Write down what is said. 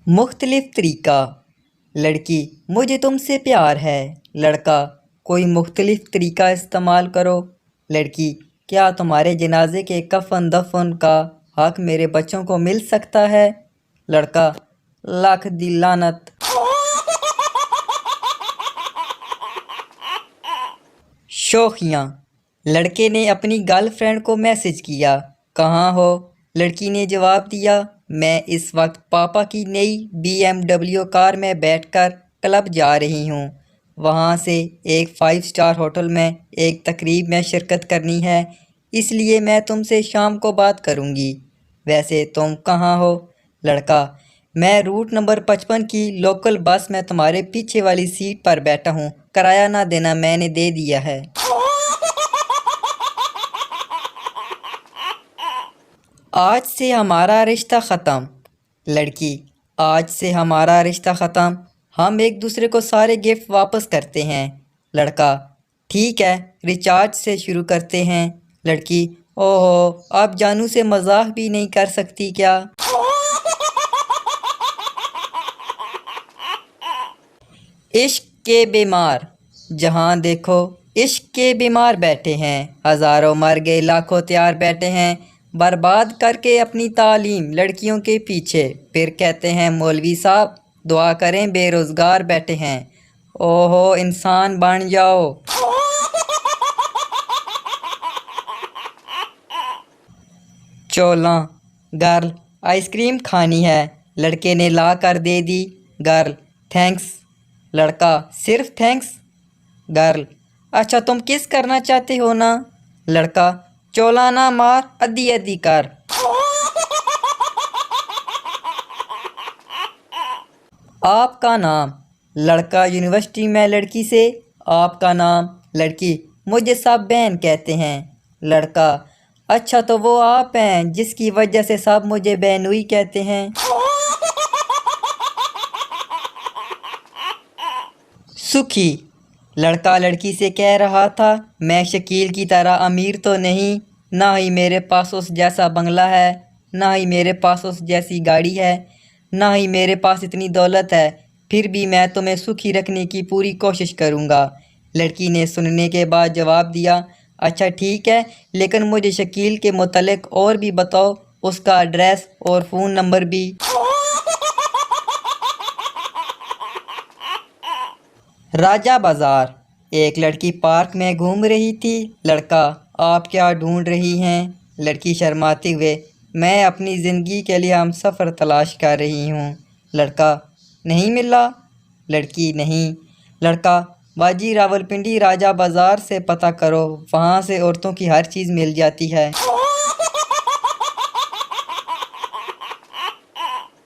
مختلف طریقہ۔ لڑکی: مجھے تم سے پیار ہے۔ لڑکا: کوئی مختلف طریقہ استعمال کرو۔ لڑکی: کیا تمہارے جنازے کے کفن دفن کا حق میرے بچوں کو مل سکتا ہے؟ لڑکا: لاکھ دی لعنت۔ شوخیاں: لڑکے نے اپنی گرل فرینڈ کو میسج کیا، کہاں ہو؟ لڑکی نے جواب دیا، میں اس وقت پاپا کی نئی BMW کار میں بیٹھ کر کلب جا رہی ہوں، وہاں سے ایک 5 اسٹار ہوٹل میں ایک تقریب میں شرکت کرنی ہے، اس لیے میں تم سے شام کو بات کروں گی۔ ویسے تم کہاں ہو؟ لڑکا: میں روٹ نمبر 55 کی لوکل بس میں تمہارے پیچھے والی سیٹ پر بیٹھا ہوں، کرایہ نہ دینا، میں نے دے دیا ہے۔ آج سے ہمارا رشتہ ختم۔ لڑکی: آج سے ہمارا رشتہ ختم، ہم ایک دوسرے کو سارے گفٹ واپس کرتے ہیں۔ لڑکا: ٹھیک ہے، ریچارج سے شروع کرتے ہیں۔ لڑکی: اوہو، آپ جانو سے مذاق بھی نہیں کر سکتی کیا؟ عشق کے بیمار: جہاں دیکھو عشق کے بیمار بیٹھے ہیں، ہزاروں مر گئے لاکھوں تیار بیٹھے ہیں، برباد کر کے اپنی تعلیم لڑکیوں کے پیچھے، پھر کہتے ہیں مولوی صاحب دعا کریں بے روزگار بیٹھے ہیں۔ اوہو، انسان بن جاؤ۔ چولاں: گرل: آئس کریم کھانی ہے۔ لڑکے نے لا کر دے دی۔ Girl: thanks. لڑکا: صرف تھینکس؟ گرل: اچھا تم کس کرنا چاہتے ہو نا؟ لڑکا: چولا نہ مار، ادھی ادھی کر۔ آپ کا نام؟ لڑکا یونیورسٹی میں لڑکی سے، آپ کا نام؟ لڑکی: مجھے سب بہن کہتے ہیں۔ لڑکا: اچھا تو وہ آپ ہیں جس کی وجہ سے سب مجھے بہنوئی کہتے ہیں۔ سکھی: لڑکا لڑکی سے کہہ رہا تھا، میں شکیل کی طرح امیر تو نہیں، نہ ہی میرے پاس اس جیسا بنگلہ ہے، نہ ہی میرے پاس اس جیسی گاڑی ہے، نہ ہی میرے پاس اتنی دولت ہے، پھر بھی میں تمہیں سکھی رکھنے کی پوری کوشش کروں گا۔ لڑکی نے سننے کے بعد جواب دیا، اچھا ٹھیک ہے، لیکن مجھے شکیل کے متعلق اور بھی بتاؤ، اس کا ایڈریس اور فون نمبر بھی۔ راجہ بازار: ایک لڑکی پارک میں گھوم رہی تھی۔ لڑکا: آپ کیا ڈھونڈ رہی ہیں؟ لڑکی شرماتے ہوئے: میں اپنی زندگی کے لیے ہم سفر تلاش کر رہی ہوں۔ لڑکا: نہیں ملا؟ لڑکی: نہیں۔ لڑکا: باجی راولپنڈی راجہ بازار سے پتہ کرو، وہاں سے عورتوں کی ہر چیز مل جاتی ہے۔